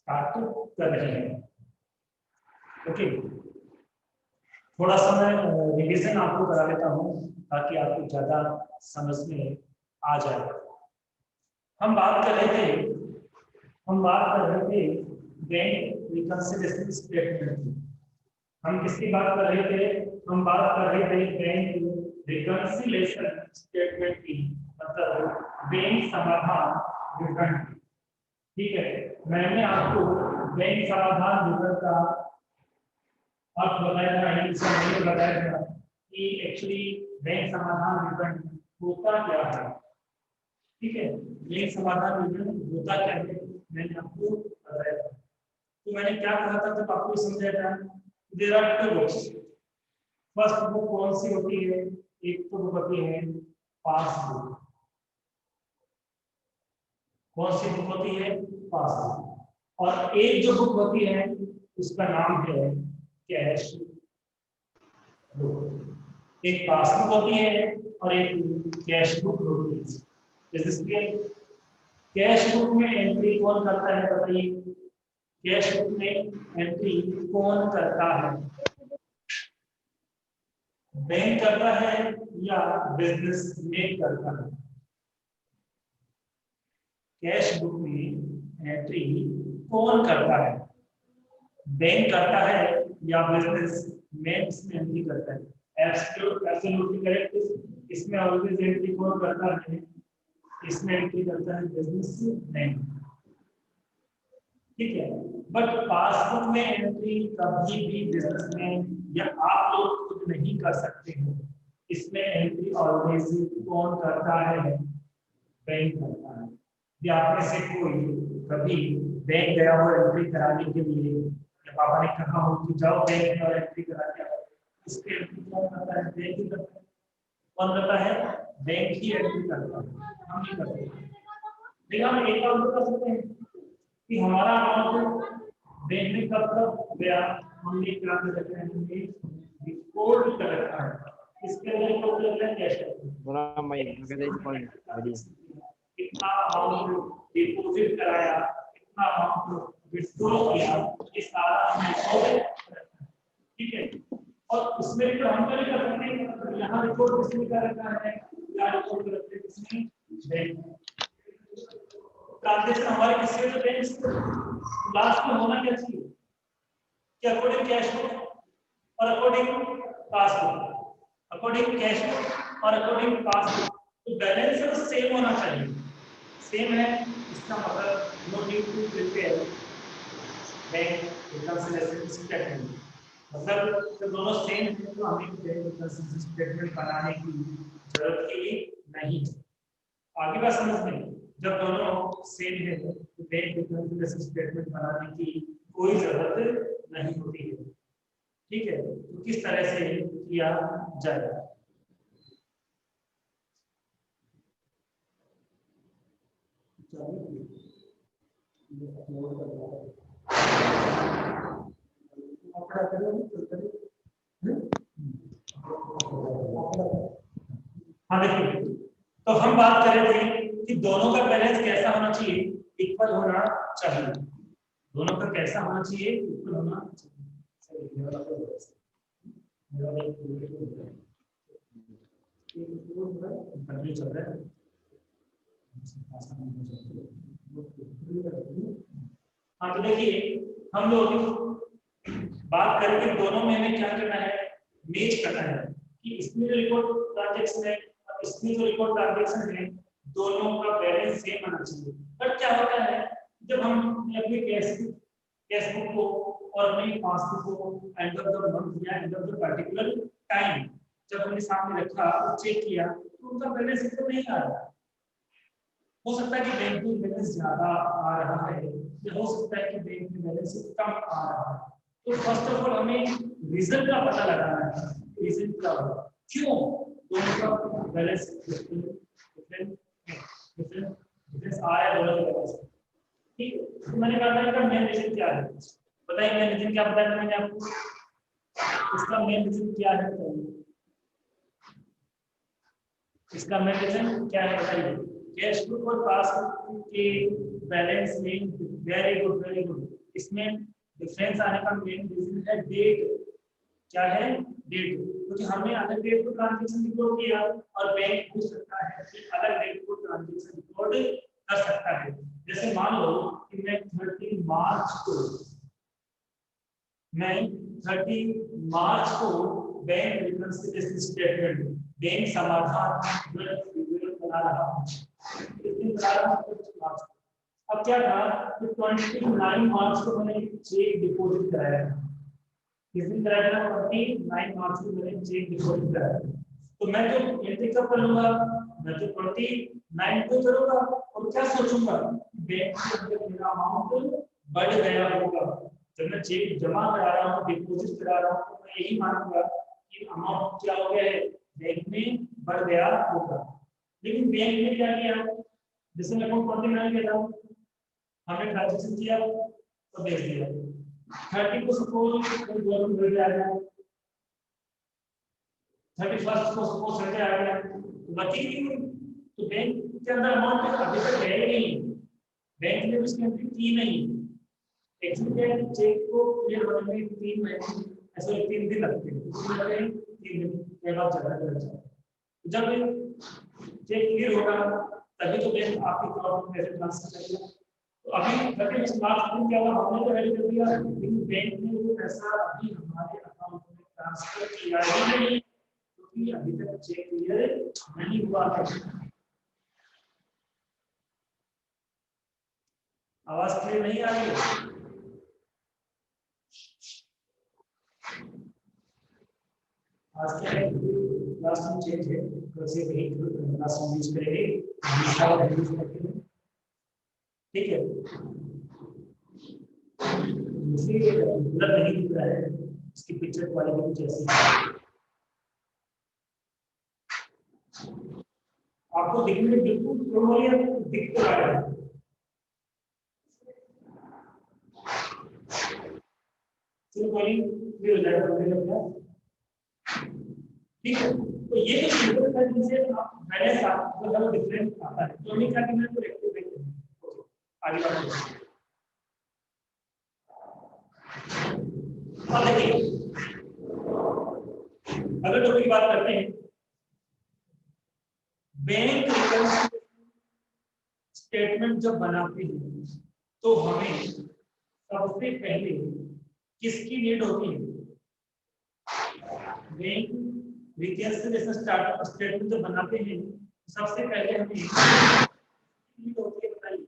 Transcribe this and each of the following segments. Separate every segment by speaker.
Speaker 1: Start कर रहे हैं। ओके, थोड़ा सा मैं रिवीजन आपको करा लेता हूँ ताकि आपको ज्यादा समझ में आ जाए। हम बात कर रहे थे बैंक रिकंसिलिएशन स्टेटमेंट की। हम किसकी बात कर रहे थे? हम बात कर रहे थे बैंक रिकंसिलिएशन स्टेटमेंट की, मतलब बैंक समाधान विवरण। ठीक है, मैंने आपको बैंक समाधान विवरण का अर्थ बताया था, नहीं बताया था कि एक्चुअली बैंक समाधान विवरण होता क्या है। ठीक है, बैंक समाधान विवरण होता क्या है मैंने आपको बताया था। तो मैंने क्या कहा था जब आपको समझाया था? There are two books. First book कौन सी होती है? एक तो बुक होती है पासबुक। कौन सी बुक होती है? पासबुक। और एक जो बुक होती है उसका नाम है कैश बुक। एक पासबुक होती है और एक कैश बुक होती है। इसलिए कैश बुक में एंट्री कौन करता है बताइए? कैश बुक में एंट्री कौन करता है? बैंक करता है या बिजनेसमैन करता है? कैश बुक में एंट्री कौन करता है? बैंक करता है या बिजनेसमैन इसमें एंट्री करता है? Absolutely correct. इसमें ऑलवेज एंट्री कौन करता है? इसमें एंट्री करता है बिजनेसमैन। ठीक है, बट पासबुक में एंट्री कभी भी बिजनेसमैन या आप लोग खुद नहीं कर सकते हो। इसमें एंट्री ऑलवेज कौन करता है? बैंक करता है। या आप में से कोई कभी बैंक गया हो एंट्री कराने के लिए, या पापा ने कहा हो कि जाओ बैंक में एंट्री करा के आओ, इसके एंट्री कौन करता है? बैंक ही करता है। कौन करता है? बैंक ही एंट्री करता है, हम नहीं करते। लेकिन हम एक काम कर सकते हैं कि हमारा अकाउंट बैंक में कब कब गया, हमने क्या कर रखा है? हमने रिकॉर्ड कर रखा है। इसके अंदर रिकॉर्ड कर रखा है कैश कितना अमाउंट डिपॉजिट कराया, कितना अमाउंट विथड्रॉ किया, ये सारा हमने। ठीक है, और उसमें भी हम क्या कर सकते हैं? यहाँ रिकॉर्ड किसने कर रखा है? या रिकॉर्ड कर रखते हैं किसने? बैंक। ट्रांजैक्शन हमारे किससे जो बैंक लास्ट में होना क्या चाहिए कि अकॉर्डिंग कैश बुक और according passbook, according cash book और अकॉर्डिंग पासबुक, तो बैलेंस तो सेम होना चाहिए। सेम है, इसका मतलब no need to prepare bank reconciliation statement. मतलब जब दोनों सेम है तो हमें बैंक रिकंसिलिएशन स्टेटमेंट बनाने की जरूरत ही नहीं। आगे बात समझ में? जब दोनों सेम है तो बैंक रिकंसिलिएशन स्टेटमेंट बनाने की कोई जरूरत नहीं होती है। ठीक है, तो किस तरह से किया जाए? हाँ देखिए, तो हम बात कर रहे थे कि दोनों का बैलेंस कैसा होना चाहिए? इक्वल होना चाहिए। दोनों का कैसा होना चाहिए? इक्वल होना चाहिए। हाँ तो देखिए, हम लोग बात करके दोनों में हमें क्या करना है? मैच करना है कि इसमें जो रिकॉर्ड ट्रांजैक्शन है और इसमें जो रिकॉर्ड ट्रांजैक्शन है, दोनों का बैलेंस सेम आना चाहिए। बट क्या होता है जब हम अपने कैश बुक को और अपनी पासबुक को एंड ऑफ द मंथ या end of the particular time जब हमने सामने रखा और चेक किया तो उनका बैलेंस एकदम नहीं आ रहा। हो सकता है कि बैंक में बैलेंस ज्यादा आ रहा है या हो सकता है कि बैंक में बैलेंस कम आ रहा है। तो फर्स्ट ऑफ ऑल हमें रीजन का पता लगाना है। रीजन क्या होगा, क्यों दोनों का बैलेंस डिफरेंट आ रहा है दोनों के बैलेंस। ठीक है, तो मैंने कहा था इसका मेन रीजन क्या है? बताइए मेन रीजन क्या बताया था मैंने आपको? इसका मेन रीजन क्या है बताइए? इसका मेन रीजन क्या है बताइए? कैश बुक और पासबुक के बैलेंस में वेरी गुड वेरी गुड। इसमें डिफरेंस आने का मेन रीजन है डेट। क्या है? डेट। क्योंकि हमने अलग डेट को ट्रांजैक्शन रिकॉर्ड किया और बैंक पूछ सकता है कि अलग डेट को ट्रांजैक्शन रिकॉर्ड कर सकता है। जैसे मान लो कि मैं 30 मार्च को बैंक रिकंसिलिएशन स्टेटमेंट बैंक समाधान विवरण बना रहा हूं। किस दिन बना रहा हूं? 25 मार्च को। अब क्या था कि 29 मार्च को मैंने चेक डिपॉजिट कराया। किस दिन कराया था? 29 मार्च को मैंने चेक डिपॉजिट कराया। तो मैं जो एंट्री कब करूंगा? मैं तो 29 को करूंगा और क्या सोचूंगा? बैंक के अंदर मेरा अमाउंट बढ़ गया होगा। जब मैं चेक जमा करा रहा हूँ, डिपॉजिट करा रहा हूँ, तो मैं यही मानूंगा कि अमाउंट क्या हो गया है, बैंक में बढ़ गया होगा। लेकिन बैंक ने क्या किया? जैसे मैं अकाउंट 29 के था, हमने ट्रांजैक्शन किया तो भेज दिया। 30 को सपोज गवर्नमेंट भेज आ गया, 31 को सपोज संडे आ गया, बची तो बैंक के अंदर अमाउंट अभी तक है ही नहीं, बैंक ने उसकी एंट्री की नहीं। एक्चुअली चेक को क्लियर होने में 3 महीने ऐसे 3 दिन लगते हैं। 3 दिन के बाद चला जाता है। जब चेक क्लियर होगा तभी तो बैंक आपके अकाउंट में पैसे ट्रांसफर करेगा। तो अभी 31 मार्च दिन क्या हुआ? हमने तो रेडी कर दिया, लेकिन बैंक ने वो पैसा अभी हमारे अकाउंट में ट्रांसफर किया ही नहीं, क्योंकि अभी तक चेक क्लियर नहीं हुआ है। आवाज क्लियर नहीं आ रही है? आज क्या है? क्लास में चेंज है, कैसे भी क्लास में यूज करेंगे, ठीक है? मुझे पूरा नहीं दिख रहा है, इसकी पिक्चर क्वालिटी कुछ ऐसी है। आपको दिखने में बिल्कुल क्लियर दिख तो रहा है। चलो कोई क्लियर हो जाएगा, ठीक है? तो ये जो सिंबल का जिनसे आप बैलेंस आपको ज्यादा डिफरेंस आता है, तो नहीं क्या कि मैं तो एक्टिवेट करूं। आगे बढ़ते हैं। अब देखिए, अगर टॉपिक की बात करते हैं, बैंक रिकंसिलिएशन स्टेटमेंट जब बनाते हैं तो हमें सबसे पहले किसकी नीड होती है? बैंक रिकंसिलिएशन स्टेटमेंट जब बनाते हैं सबसे पहले हमें नीड होती है, बताइए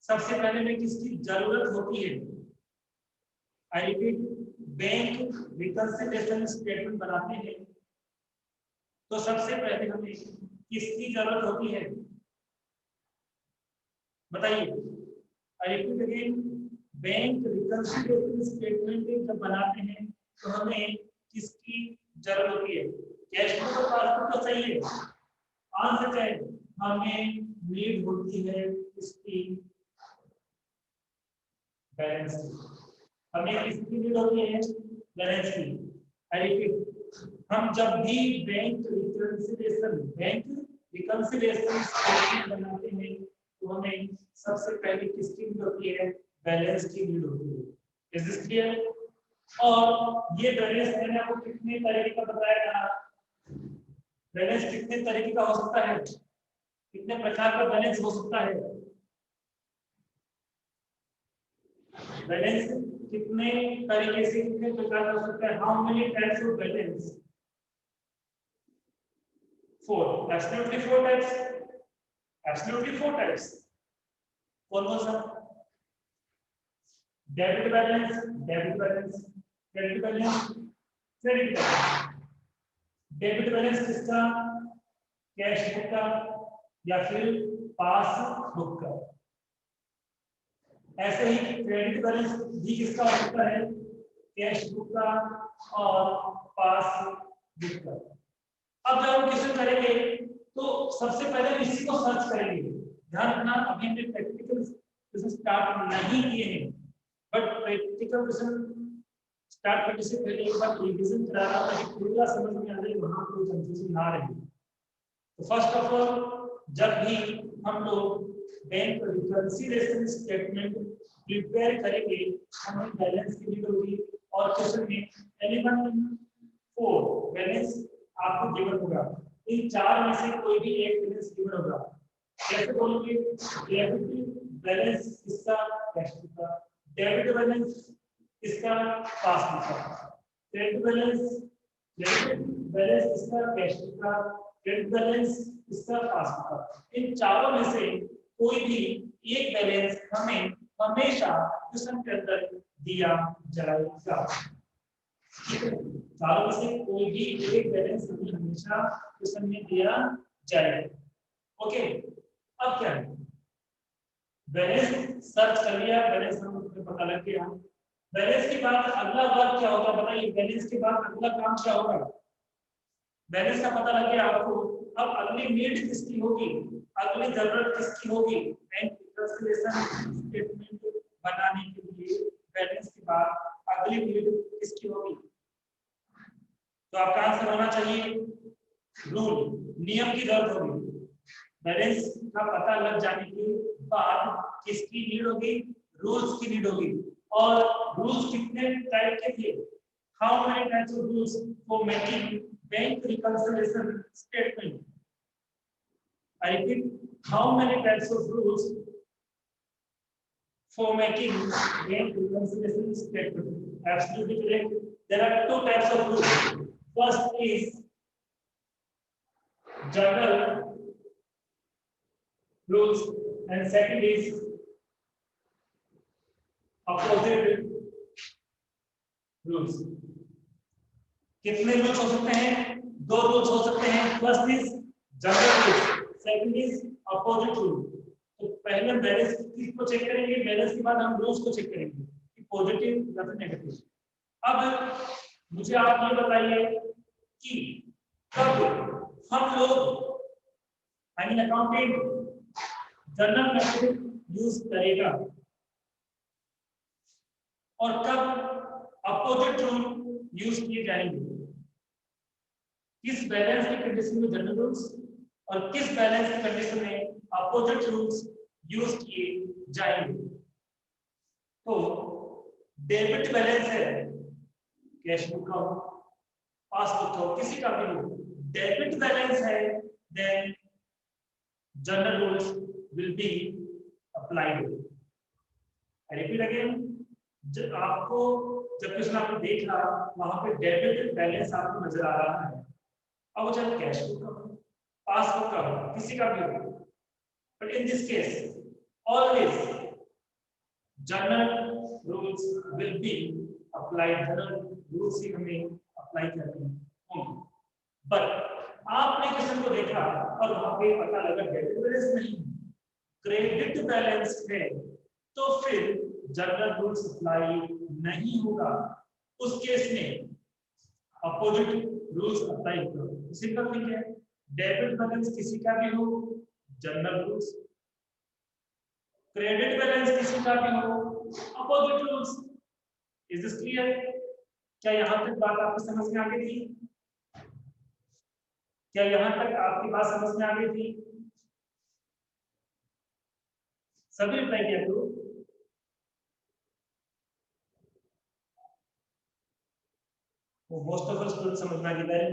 Speaker 1: सबसे पहले हमें किसकी जरूरत होती है? I repeat, bank reconciliation statement बनाते हैं तो सबसे पहले हमें किसकी जरूरत होती है? बताइए। आई repeat again, bank reconciliation statement जब बनाते हैं तो हमें किसकी जरूरत होती है? कैश फ्लो का पासबुक तो सही है, आंसर है हमें नीड होती है इसकी बैलेंस की। हमें किसकी नीड होती है? बैलेंस की। आई रिपीट, हम जब भी बैंक रिकंसिलिएशन स्टेटमेंट बनाते हैं तो हमें सबसे पहले किसकी नीड होती है? बैलेंस की नीड होती है। Is this clear? और ये बैलेंस मैंने आपको कितने तरीके का बताया था? बैलेंस कितने तरीके का हो सकता है? कितने प्रकार का बैलेंस हो सकता है? बैलेंस कितने तरीके से, कितने प्रकार का हो सकता है? How many types of balance? 4, absolutely 4 types, absolutely 4 types. कौन सा? Debit balance, debit balance, credit balance, credit balance. Debit balance किसका? कैश बुक का या फिर पासबुक का। ऐसे ही क्रेडिट बैलेंस भी किसका हो सकता है? कैश बुक का और पासबुक का। अब जब हम क्वेश्चन करेंगे तो सबसे पहले इसी को सर्च करेंगे। ध्यान रखना, अभी हमने प्रैक्टिकल क्वेश्चन स्टार्ट नहीं किए हैं, बट प्रैक्टिकल क्वेश्चन स्टार्ट करने से पहले एक बार रिवीजन कराना ताकि पूरा समझ में आ जाए, वहां कोई कंफ्यूजन ना रहे। तो फर्स्ट ऑफ ऑल, जब भी हम लोग बैंक रिकंसिलिएशन स्टेटमेंट प्रिपेयर करेंगे, हमें बैलेंस की नीड होगी। और क्वेश्चन में एलिमेंट 4 बैलेंस आपको गिवन होगा, इन चार में से कोई भी एक बैलेंस गिवन होगा। कैसे बोलोगे? डेबिट बैलेंस इसका कैश का, डेबिट बैलेंस इसका पासबुक का, क्रेडिट बैलेंस इसका कैश का, क्रेडिट बैलेंस इसका पासबुक का। इन चारों में से कोई भी एक बैलेंस हमें हमेशा क्वेश्चन के अंदर दिया जाएगा। चारों में से कोई भी एक बैलेंस हमें हमेशा क्वेश्चन में दिया जाएगा। ओके, अब क्या है? बैलेंस सर्च कर लिया, बैलेंस हमको पता लग गया। बैलेंस के बाद अगला वर्क क्या होगा बताइए? बैलेंस के बाद अगला काम क्या होगा? बैलेंस का पता लग गया आपको, अब अगली नीड किसकी होगी, अगली जरूरत किसकी होगी? बैंक रिकंसिलिएशन स्टेटमेंट बनाने के लिए बैलेंस के बाद अगली नीड किसकी होगी? तो आपका आंसर होना चाहिए रूल, नियम की जरूरत होगी। बैलेंस का पता लग जाने के बाद किसकी नीड होगी? रूल्स की नीड होगी। और रूल्स कितने टाइप के थे? How many types of rules for making bank reconciliation statement? I repeat, how many types of rules for making bank reconciliation statement? Absolutely correct. There are two types of rules. First is general rules, and second is opposite rules. कितने rules हो सकते हैं? दो rules हो सकते हैं। First is general rule, second is opposite rule. तो पहले बैलेंस किसको चेक करेंगे? बैलेंस के बाद हम रूल्स को चेक करेंगे कि पॉजिटिव या फिर नेगेटिव। अब मुझे आप ये बताइए कि कब हम लोग I mean accountant general method use करेगा और कब अपोजिट रूल यूज किए जाएंगे? किस बैलेंस की कंडीशन में जनरल रूल्स और किस बैलेंस की कंडीशन में अपोजिट रूल्स यूज किए जाएंगे? तो डेबिट बैलेंस है, कैश बुक का हो, पासबुक का हो, किसी का भी हो, डेबिट बैलेंस है, then general rules will be applied. I repeat again, जब आपको जब क्वेश्चन आपने देखा वहां पे डेबिट बैलेंस आपको नजर आ रहा है, अब वो चाहे कैश बुक का हो, पासबुक का हो, किसी का भी हो, but in this case always general rules will be applied, general rules ही हमें अप्लाई करने होंगे। बट आपने क्वेश्चन को देखा और वहां पे पता लगा डेबिट बैलेंस नहीं, क्रेडिट बैलेंस है, तो फिर जनरल रूल्स अप्लाई नहीं होगा। उस केस में अपोजिट रूल्स अप्लाई करो। सिंपल थिंग है, डेबिट बैलेंस किसी का भी हो, जनरल रूल्स, क्रेडिट बैलेंस किसी का भी हो, opposite rules. Is this clear? क्या यहां तक बात आपको समझ में आ गई थी? क्या यहां तक आपकी बात समझ में आ गई थी? सभी रिप्लाई किया करो। वो मोस्ट ऑफ अस समझ में आ गया है।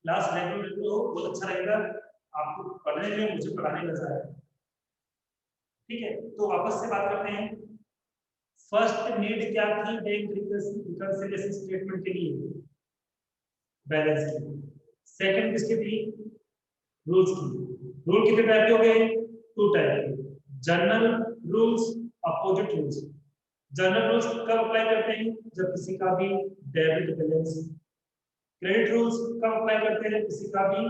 Speaker 1: क्लास रेगुलर तो बहुत अच्छा रहेगा, आपको पढ़ने में, मुझे पढ़ाने में मजा आएगा। ठीक है, तो वापस से बात करते हैं। फर्स्ट नीड क्या थी बैंक रिकंसिलिएशन स्टेटमेंट के लिए? बैलेंस की। सेकंड किसकी थी? रूल्स की। रूल कितने टाइप के हो गए? टू टाइप के, general rules, opposite rules. General rules कब अप्लाई करते हैं? जब किसी का भी डेबिट बैलेंस। क्रेडिट रूल्स कब अप्लाई करते हैं? किसी का भी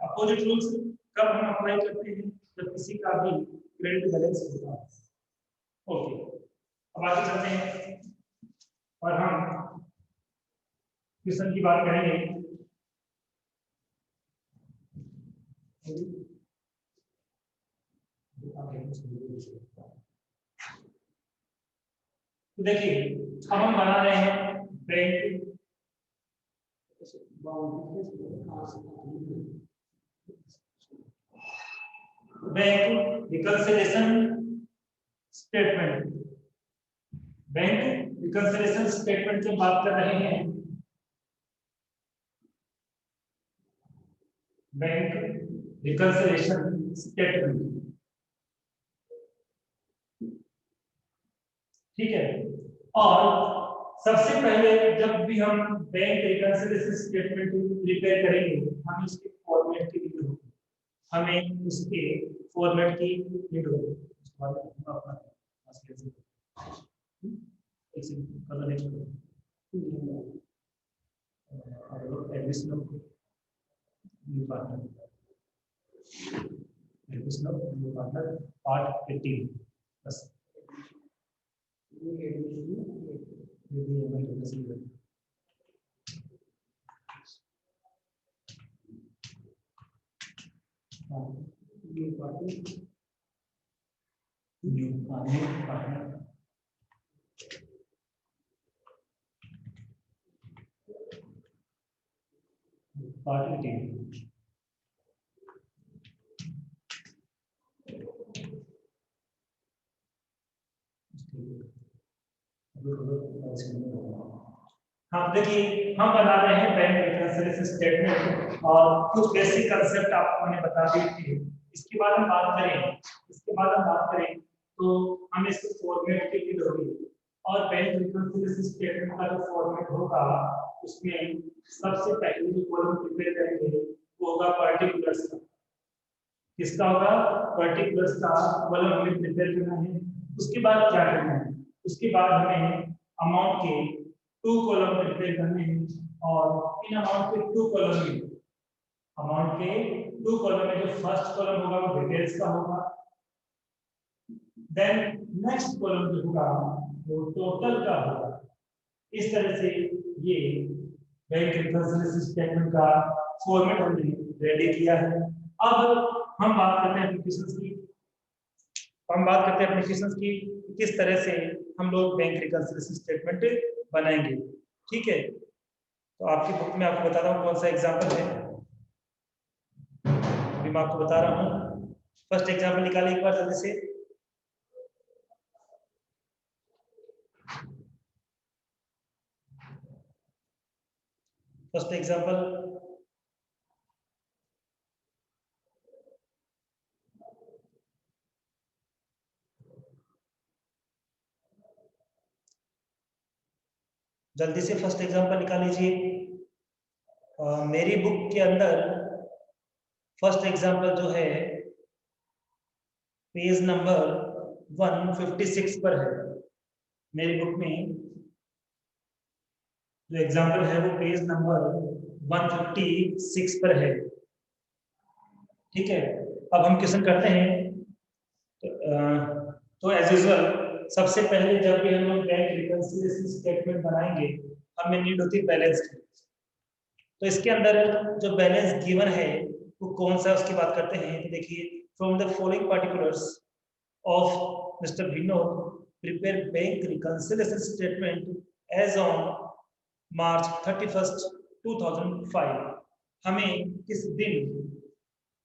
Speaker 1: अपोजिट रूल्स कब हम अप्लाई करते हैं? जब किसी का भी क्रेडिट बैलेंस होता है। ओके, अब आगे चलते हैं और हम क्वेश्चन की बात करेंगे। तो देखिए, अब हम बना रहे हैं bank bank reconciliation statement, bank reconciliation statement की बात कर रहे हैं। बैंक रिकंसिलिएशन स्टेटमेंट, ठीक है। और सबसे पहले जब भी हम बैंक रिकंसिलिएशन स्टेटमेंट प्रिपेयर करेंगे, हम इसके फॉर्मेट की नीड होगी, हमें उसके फॉर्मेट की नीड होगी। पार्ट 18 बस पार्ट 18 हाँ देखिए, हम बना रहे हैं बैंक रिकंसिलिएशन स्टेटमेंट और कुछ बेसिक कंसेप्ट आपको मैंने बता दिए थे। इसके बाद हम बात करें तो हमें इसके फॉर्मेट की नीड होगी। और बैंक रिकंसिलिएशन स्टेटमेंट का जो फॉर्मेट होगा उसमें सबसे पहले जो कॉलम प्रिपेयर करेंगे वो होगा पर्टिकुलर्स का। किसका होगा? पर्टिकुलर्स का कॉलम हमें प्रिपेयर करना है। उसके बाद क्या करना है? उसके बाद हमें अमाउंट के 2 कॉलम प्रिपेयर करने हैं और इन अमाउंट के 2 कॉलम में जो फर्स्ट कॉलम होगा वो डिटेल्स का होगा, देन नेक्स्ट कॉलम जो होगा वो टोटल का होगा। इस तरह से ये बैंक रिकंसिलिएशन स्टेटमेंट का फॉर्मेट हमने रेडी किया है। अब हम बात करते हैं एप्लीकेशंस की, किस तरह से हम लोग बैंक रिकंसिलिएशन स्टेटमेंट बनाएंगे। ठीक है, तो आपकी बुक में आपको बता रहा हूँ कौन सा एग्जाम्पल है, अभी मैं आपको बता रहा हूँ। फर्स्ट एग्जाम्पल निकालिए एक बार जल्दी से। फर्स्ट एग्जाम्पल जल्दी से फर्स्ट एग्जाम्पल निकाल लीजिए। मेरी बुक के अंदर फर्स्ट एग्जाम्पल जो है पेज नंबर 156 पर है। मेरी बुक में जो एग्जाम्पल है वो पेज नंबर 156 पर है। ठीक है, अब हम क्वेश्चन करते हैं। तो एज यूजुअल सबसे पहले जब भी हम लोग बैंक रिकंसिलिएशन स्टेटमेंट बनाएंगे हमें नीड होती है बैलेंस की। तो इसके अंदर जो बैलेंस गिवन है वो कौन सा, उसकी बात करते हैं। तो देखिए, from the following particulars of Mister Vinod prepare bank reconciliation statement as on March 31, 2005। हमें किस दिन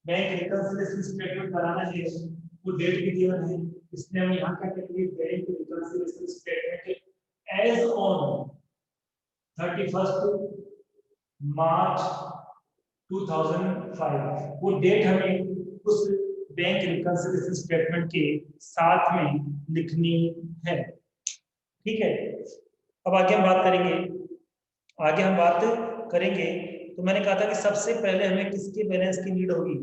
Speaker 1: बैंक रिकंसिलिएशन स्टेटमेंट बनाना है वो डेट भी गिवन है, इसलिए हम यहाँ क्या करेंगे, bank reconciliation statement as on 31 March 2005। वो डेट हमें उस बैंक रिकंसिलिएशन स्टेटमेंट के साथ में लिखनी है। ठीक है, अब आगे हम बात करेंगे। तो मैंने कहा था कि सबसे पहले हमें किसके बैलेंस की नीड होगी,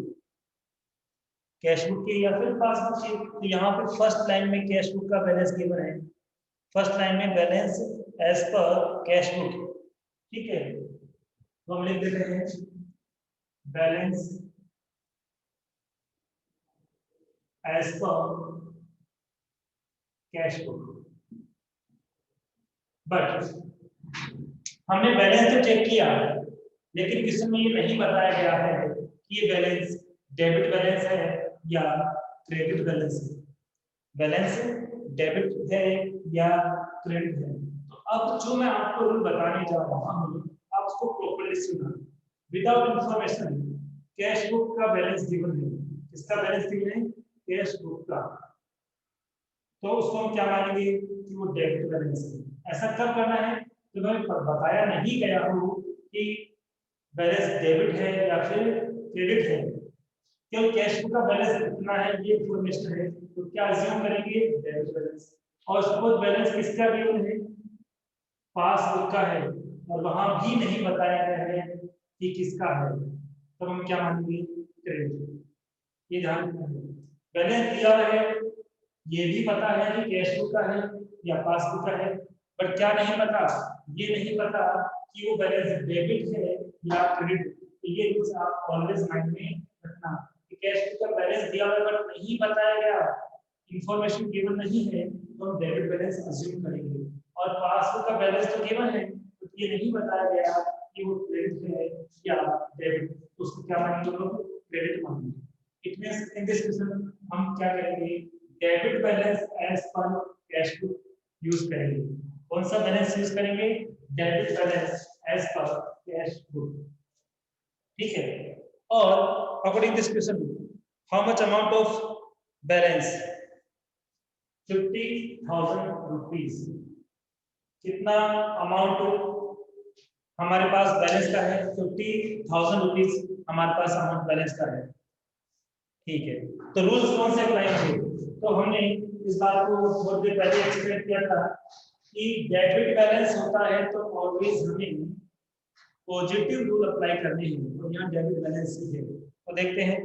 Speaker 1: कैश बुक की या फिर पासबुक की। तो यहाँ पे फर्स्ट लाइन में कैश बुक का बैलेंस गिवन है, फर्स्ट लाइन में balance as per cash book. ठीक है, तो हम लिख देते हैं balance as per cash book. But हमने बैलेंस तो चेक किया, लेकिन क्वेश्चन में ये नहीं बताया गया है कि ये बैलेंस डेबिट बैलेंस है या क्रेडिट बैलेंस है। बैलेंस डेबिट है या क्रेडिट है। तो अब जो मैं आपको रूल बताने जा रहा हूँ आप उसको प्रॉपर्ली सुनना। विदाउट इंफॉर्मेशन कैश बुक का बैलेंस गिवन है, किसका बैलेंस गिवन है, कैश बुक का, तो उसको हम क्या मानेंगे कि वो डेबिट बैलेंस है। ऐसा कब करना है जब हमें बताया नहीं गया हो कि बैलेंस डेबिट है या फिर क्रेडिट है, केवल कैश बुक का बैलेंस कितना है ये इंफॉर्मेशन है, तो क्या अज्यूम करेंगे डेबिट बैलेंस। और सपोज बैलेंस किसका गिवन है, पासबुक का है, और वहां भी नहीं बताया गया है कि किसका है, तो हम क्या मानेंगे क्रेडिट। ये ध्यान रखना है। बैलेंस दिया हुआ है, ये भी पता है कि कैश बुक का है या पासबुक का है, बट क्या नहीं पता, ये नहीं पता कि वो बैलेंस डेबिट है या क्रेडिट। तो ये रूल्स आप ऑलवेज माइंड में रखना कि कैश बुक का बैलेंस दिया हुआ है बट नहीं बताया गया, इंफॉर्मेशन गिवन नहीं है, तो हम डेबिट बैलेंस अज्यूम करेंगे। और पासबुक का बैलेंस तो गिवन है, तो ये नहीं बताया गया कि वो क्रेडिट है या डेबिट, तो उसको क्या मानेंगे हम लोग, क्रेडिट मानेंगे। It means in this question हम क्या करेंगे, debit balance as per cash book use करेंगे। कौन सा बैलेंस यूज करेंगे, debit balance as per cash book, ठीक है। और according this question how much amount of balance 50,000 rupees, कितना अमाउंट हमारे पास बैलेंस का है, 50,000 रुपीज हमारे पास अमाउंट बैलेंस का है, ठीक है। तो रूल्स कौन से अप्लाई होंगे, तो हमने इस बात को बहुत देर पहले एक्सप्लेन किया था कि डेबिट बैलेंस होता है तो ऑलवेज हमें पॉजिटिव रूल अप्लाई करने हैं, तो यहाँ डेबिट बैलेंस है। तो देखते हैं,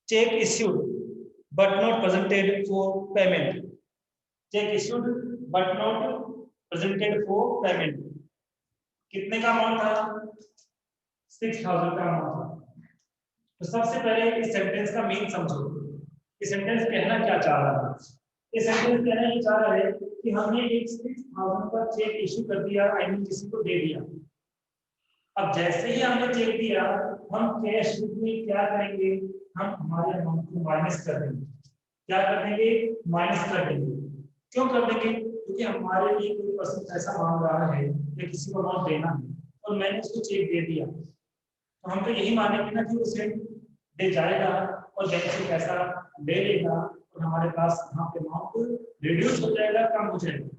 Speaker 1: check issued but not presented for payment, check issued but not presented for payment, कितने का अमाउंट था, 6,000 का अमाउंट था। तो सबसे पहले इस सेंटेंस का मीन समझो, ये सेंटेंस कहना क्या चाह रहा है। ये सेंटेंस कहना ये चाह रहा है कि हमने एक 6,000 का चेक इशू कर दिया, आई मीन किसी को दे दिया। अब जैसे ही हमने चेक दिया, हम कैश बुक में क्या करेंगे, हम हमारे अमाउंट को माइनस कर देंगे। क्या कर देंगे, माइनस कर देंगे। क्यों कर देंगे, क्योंकि हमारे लिए कोई पर्सन पैसा मांग रहा है या किसी को अमाउंट देना है और मैंने उसको चेक दे दिया, तो हम तो यही मानेंगे ना कि उसे दे जाएगा और बैंक से पैसा ले लेगा और हमारे पास यहाँ पे अमाउंट रिड्यूस हो जाएगा, कम हो जाएगा।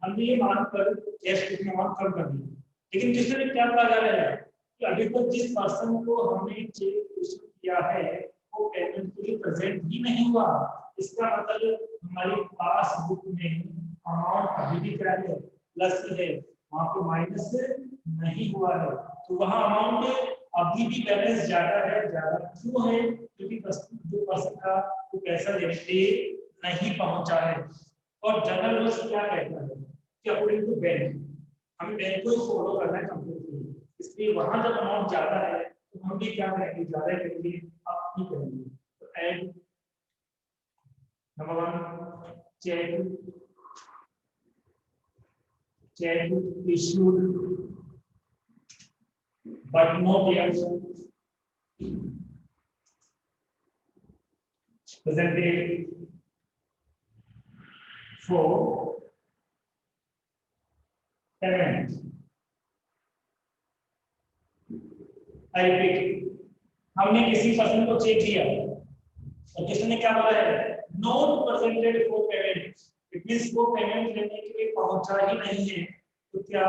Speaker 1: हमने ये मानकर कैश बुक में अमाउंट कम कर दिया। लेकिन दूसरे क्या कहा जा रहा है कि अभी तक जिस पर्सन को हमने चेक इशू किया है वो पेमेंट के लिए प्रेजेंट ही नहीं हुआ, इसका मतलब हमारी पासबुक में अमाउंट अभी भी क्या है, प्लस है, वहां पे माइनस नहीं हुआ है। तो वहां अमाउंट अभी भी बैलेंस ज्यादा है। ज्यादा क्यों है, क्योंकि जो पर्सन का वो पैसा लेने के लिए नहीं पहुंचा है। और जनरल रूल्स क्या कहता है कि अकॉर्डिंग टू बैंक हमें बैंक को फॉलो करना है कंपल्सरी, इसलिए वहां जब अमाउंट ज्यादा है तो हम भी क्या करेंगे, ज्यादा करेंगे, आप नहीं करेंगे। तो add number 1, cheque issued but not yet presented for payment. I repeat, हमने किसी पर्सन को चेक दिया और किसने क्या बोला है, not presented for payment, it means वो पेमेंट लेने के लिए पहुंचा ही नहीं है। तो क्या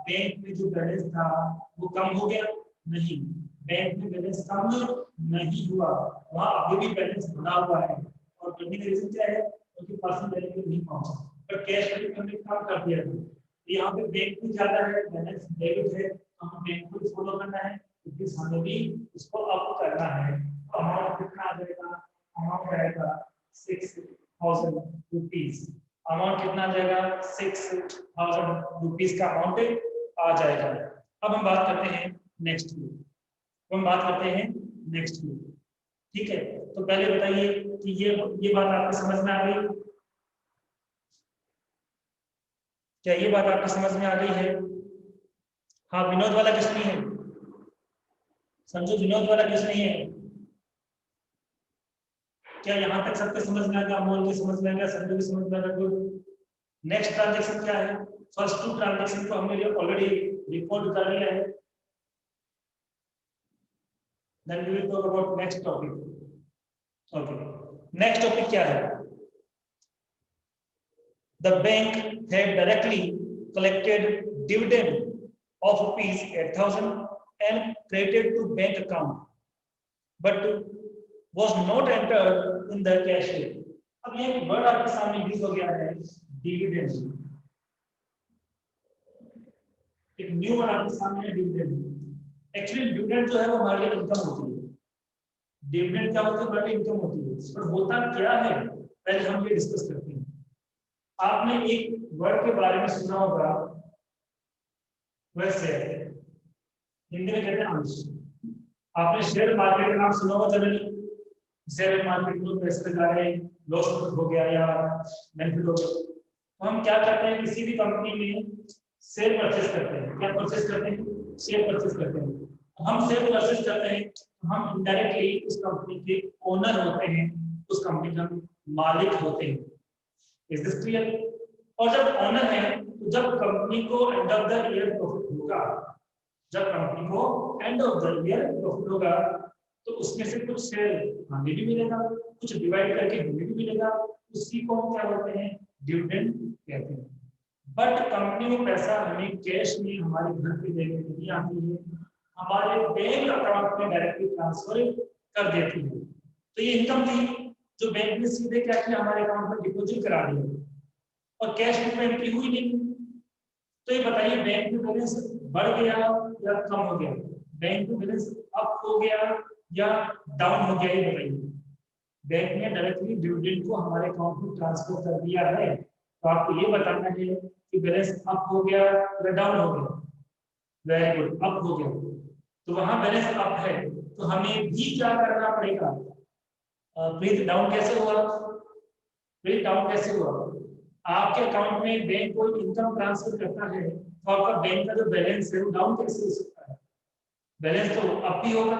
Speaker 1: बैंक में जो बैलेंस था वो कम हो गया, नहीं, बैंक में बैलेंस कम नहीं हुआ, वहां अभी भी बैलेंस बना हुआ है। और बनने का रीजन क्या है, क्योंकि पर्सन लेने के लिए नहीं पहुंचा, पर कैश में हमने कम कर दिया था। यहाँ पे बैंक में ज्यादा है, बैलेंस डेबिट है, तो हमें बैंक को फॉलो करना है, क्योंकि हमें भी उसको अप करना है। तो अमाउंट कितना आ जाएगा, अमाउंट आएगा 6,000 रुपीज। अमाउंट कितना आ जाएगा, 6,000 रुपीज का अमाउंट आ जाएगा। अब हम बात करते हैं नेक्स्ट में, हम बात करते हैं नेक्स्ट में, ठीक है। तो पहले बताइए कि ये बात आपको समझ में आ गई, क्या ये बात आपको समझ में आ गई है। हाँ, विनोद वाला किस नहीं है, समझो विनोद वाला किस नहीं है, क्या यहाँ तक सबके समझ में आ गया, अमोल की समझ में आ गया, संजू की समझ में आ गया, गुड। नेक्स्ट ट्रांजेक्शन क्या है, फर्स्ट 2 ट्रांजेक्शन को हमने ऑलरेडी रिपोर्ट कर लिया है। Then we will talk about next topic. Okay, next topic क्या है? The bank had directly collected dividend of rupees 8,000 and credited to bank account, but was not entered in the cash flow. अब ये word आपके सामने use हो गया है, dividend. एक न्यू वर्ड आपके सामने है, डिविडेंड। एक्चुअली डिविडेंड जो है वो हमारे लिए इनकम होती है। डिविडेंड क्या होता है? हमारे लिए इनकम होती है, पर होता क्या है पहले हम ये डिस्कस करते हैं। आपने एक वर्ड के बारे में सुना होगा, वैसे हिंदी में कहते हैं अंश। आपने शेयर मार्केट का नाम सुना होगा जनरली। शेयर मार्केट में पैसे लगाए, लॉस हो गया या बेनिफिट हो गया, तो हम क्या करते हैं, किसी भी कंपनी में शेयर परचेस करते हैं। क्या परचेस करते हैं? शेयर परचेस करते हैं। हम शेयर परचेस करते हैं, हम इनडायरेक्टली उस कंपनी के ओनर होते हैं, उस कंपनी का मालिक होते हैं। Is this clear? और जब ओनर है तो जब कंपनी को end of the year profit होगा, जब कंपनी को end of the year profit होगा, तो उसमें से कुछ शेयर हमें भी मिलेगा, कुछ डिवाइड करके हमें भी मिलेगा। उसी को हम क्या बोलते हैं? डिविडेंड कहते हैं। बट कंपनी में पैसा हमें कैश में हमारे घर पे देने नहीं आती है, हमारे बैंक अकाउंट में डायरेक्टली ट्रांसफर कर देती है। तो ये इनकम थी जो बैंक ने सीधे क्या किया, हमारे अकाउंट में डिपॉजिट करा दिया और कैश बुक में एंट्री हुई नहीं। तो ये बताइए, बैंक में बैलेंस बढ़ गया या कम हो गया? बैंक में बैलेंस अप हो गया या डाउन हो गया? ये बताइए। बैंक ने डायरेक्टली डिविडेंड को हमारे अकाउंट में ट्रांसफर कर दिया है, तो आपको ये बताना है कि बैलेंस अप हो गया या डाउन हो गया। वेरी गुड, अप हो गया। तो वहां बैलेंस अप है, तो हमें भी क्या करना पड़ेगा? प्लीज डाउन कैसे हुआ? प्लीज डाउन कैसे हुआ? आपके अकाउंट में बैंक कोई इनकम ट्रांसफर करता है, तो आपका बैंक का जो बैलेंस है वो डाउन कैसे हो सकता है? बैलेंस तो अप ही होगा।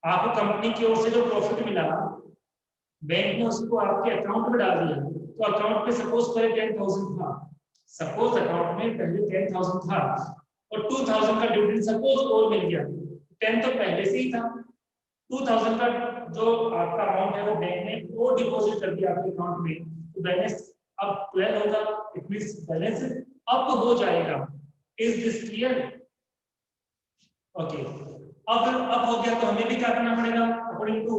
Speaker 1: आपको कंपनी की ओर से जो प्रॉफिट मिला, बैंक ने उसको आपके अकाउंट में डाल दिया, तो अकाउंट में सपोज पहले 10,000 था, सपोज अकाउंट में पहले 10,000 था और 2,000 का डिविडेंड सपोज और मिल गया। 10 तो पहले से ही था, 2,000 का जो आपका अमाउंट है वो बैंक ने और डिपॉजिट कर दिया आपके अकाउंट में, तो बैलेंस अब 12 होगा। इट मींस बैलेंस अप हो जाएगा। Is this clear? ओके, अब हो गया तो हमें भी क्या करना पड़ेगा? अकॉर्डिंग टू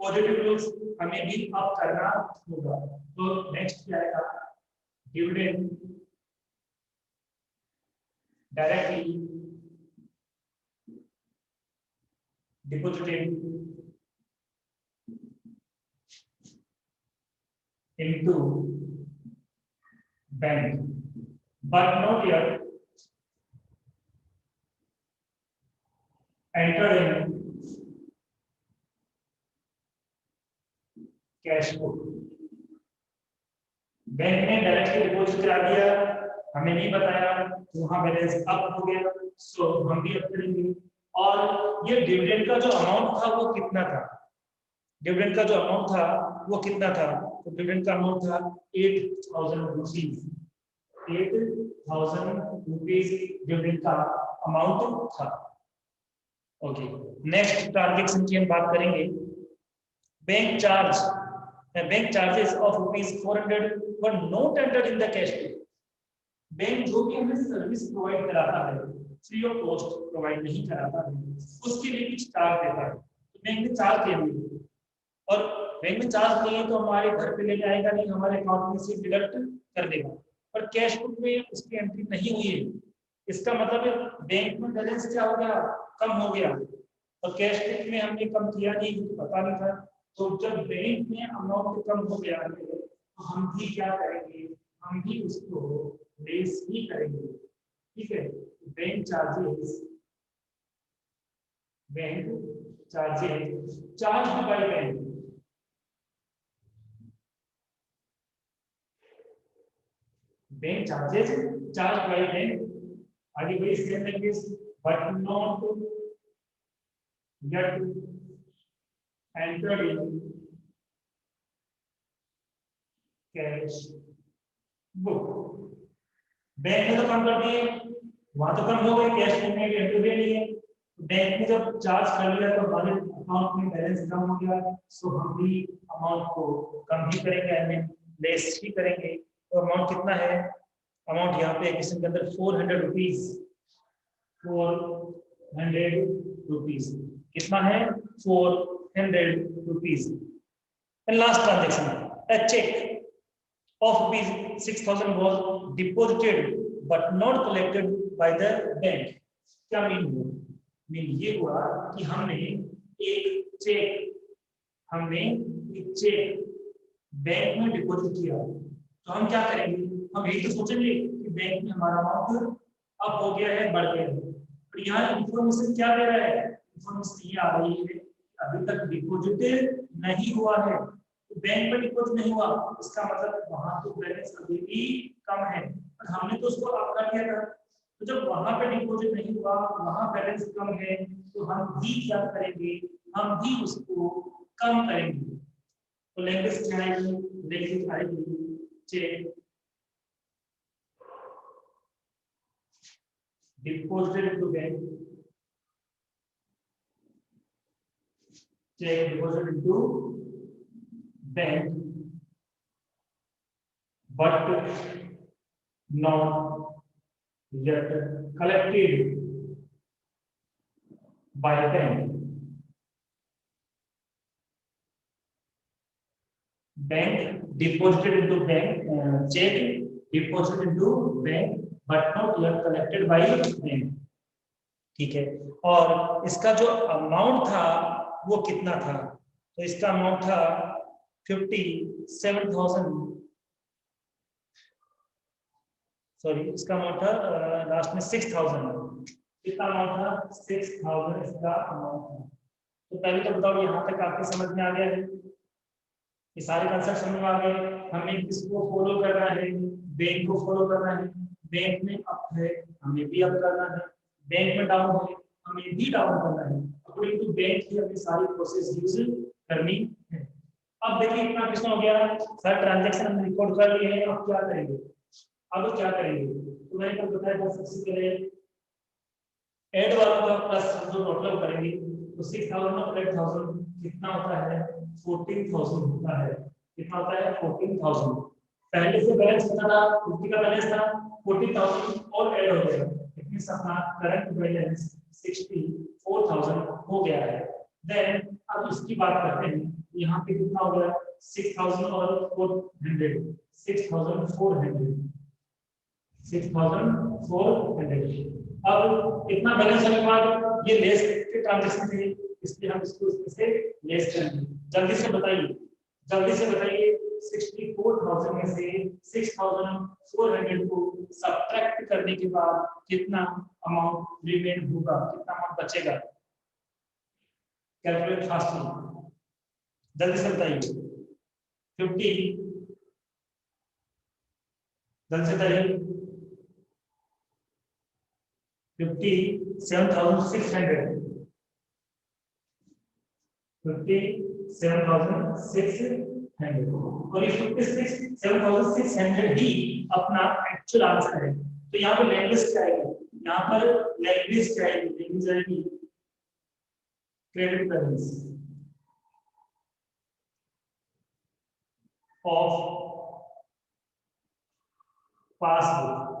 Speaker 1: पॉजिटिव रूल्स हमें भी अप करना होगा। तो नेक्स्ट क्या आएगा? Dividend directly deposited into bank but not yet entered in cash book. Bank ने डायरेक्टली डिपॉजिट करा दिया, हमें नहीं बताया, तो वहां बैलेंस अप हो गया, सो हम भी अप करेंगे। और ये डिविडेंड का जो अमाउंट था वो कितना था? डिविडेंड का जो अमाउंट था वो कितना था? तो डिविडेंड का अमाउंट था 8,000 रुपीज। 8,000 रुपीज डिविडेंड का अमाउंट था। ओके, नेक्स्ट ट्रांजैक्शन की हम बात करेंगे। Bank charges of rupees 400 were not entered in the cash book. Bank जो भी हमें सर्विस प्रोवाइड कराता है, फ्री ऑफ कॉस्ट प्रोवाइड नहीं कराता है, उसके लिए कुछ चार्ज देता है। तो बैंक ने चार्ज दिया और बैंक में चार्ज नहीं है तो हमारे घर पे लेके आएगा नहीं, हमारे अकाउंट में से डिडक्ट कर देगा। पर कैश बुक में उसकी एंट्री नहीं हुई है, इसका मतलब है बैंक में बैलेंस क्या हो गया? कम हो गया। और कैश बुक में हमने कम किया नहीं, तो पता नहीं था। तो जब बैंक में अमाउंट कम हो गया है तो हम भी क्या करेंगे? हम भी उसको लेस ही करेंगे। ठीक है, bank charges charge by bank, bank charges charge by bank आगे वही same language, but not yet entered in cash book. Bank ने तो कम कर दिए, वहां तो कम हो गए, कैश बुक में एंट्री नहीं है। बैंक ने जब चार्ज कर लिया तो हमारे अकाउंट में बैलेंस कम हो गया, सो हम भी अमाउंट को कम ही करेंगे, आई मीन लेस ही करेंगे। तो अमाउंट कितना है, अमाउंट यहाँ पे क्वेश्चन के अंदर 400 रुपीज, 400 रुपीज कितना है, 400 rupees. And last transaction, a check of rupees 6,000 was deposited but not collected by the bank। क्या मीन हुआ, मीन ये हुआ कि हमने एक चेक बैंक में डिपॉजिट किया, तो हम क्या करेंगे, हम यही तो सोचेंगे कि बैंक में हमारा अमाउंट अप हो गया है, बढ़ गया है। तो यहाँ इंफॉर्मेशन क्या दे रहा है, इंफॉर्मेशन ये आ रही है अभी तक डिपॉजिट नहीं हुआ है, बैंक में डिपॉजिट नहीं हुआ, इसका मतलब वहां तो बैलेंस अभी भी कम है, और हमने तो उसको अप कर दिया था। तो जब वहां पे डिपॉजिट नहीं हुआ, वहां बैलेंस कम है, तो हम भी क्या करेंगे, हम भी उसको कम करेंगे। तो लैंग्वेज क्या आएगी, लैंग्वेज आएगी cheque deposited to bank, cheque deposited to bank but not yet collected by bank। Bank deposited into bank, check deposited into bank but not yet collected by bank। ठीक है, और इसका जो अमाउंट था वो कितना था, तो इसका अमाउंट था 57,000, सॉरी इसका अमाउंट था लास्ट में 6,000, कितना अमाउंट था 6,000 इसका अमाउंट था। तो पहले तो बताओ यहाँ तक आपको समझ में आ गया है, ये सारे कंसेप्ट समझ में आ गए। हमें किसको फॉलो करना है, बैंक को फॉलो करना है, बैंक में अप है हमें भी अप करना है, बैंक में डाउन है हमें भी डाउन करना है, अकॉर्डिंग टू बैंक की हमें सारी प्रोसेस यूज करनी है। अब देखिए इतना क्वेश्चन हो गया, सर ट्रांजैक्शन हम रिकॉर्ड कर लिए हैं, अब क्या करेंगे, अब क्या करेंगे, तो मैंने कल बताया था सबसे पहले ऐड वालों का प्लस जो टोटल करेंगे, तो 6,000 और 8,000 कितना होता है, 14,000 होता है, कितना होता है 14,000। पहले से बैलेंस कितना था, 50 का बैलेंस था, 14,000 और ऐड हो गया, इतनी अपना करंट बैलेंस 64,000 हो गया है। देन अब इसकी बात करते हैं, यहाँ पे कितना हो गया 6,000 और 400, 6,400, 6,400। अब इतना बैलेंस होने के बाद ये लेस के ट्रांजैक्शन थे, इसलिए हम इसको इसमें से लेस करेंगे। जल्दी से बताइए, जल्दी से बताइए 64,000 में से 6,400 को सब्ट्रैक्ट करने के बाद कितना अमाउंट रिमेन होगा, कितना अमाउंट बचेगा, कैलकुलेट फास्टली, जल्दी से बताइए। 50, जल्दी से बताइए 57,600, 57,600, और ये 57,600 ही अपना एक्चुअल आंसर है। तो यहाँ पे लैंग्वेज क्या आएगी, यहाँ पर लैंग्वेज क्या आएगी, लैंग्वेज आएगी credit balance of passbook.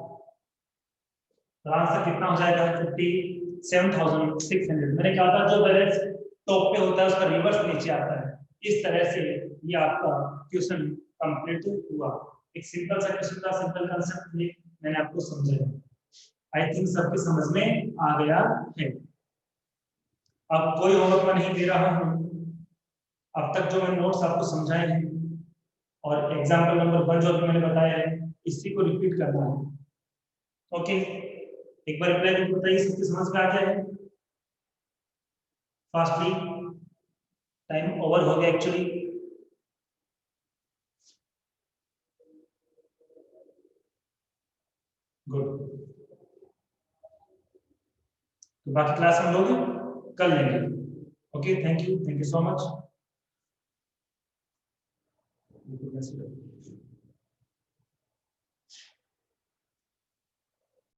Speaker 1: Answer कितना हो जाएगा 57,600। मैंने कहा था जो बैलेंस टॉप पे होता है उसका रिवर्स नीचे आता है। इस तरह से ये आपका क्वेश्चन कंप्लीट हुआ। एक सिंपल सा क्वेश्चन था, सिंपल कांसेप्ट थे, मैंने आपको समझाया। आई थिंक सबके समझ में आ गया है। अब कोई होमवर्क मैं नहीं दे रहा हूँ, अब तक जो मैंने नोट्स आपको समझाए हैं और एग्जाम्पल नंबर 1 जो अभी मैंने बताया है इसी को रिपीट करना है। ओके, एक बार रिप्लाई करके बताइए सबकी समझ में आ गया है। फास्टली, टाइम ओवर हो गया एक्चुअली। गुड, तो बाकी क्लास हम लोग कर लेंगे। Okay, thank you so much.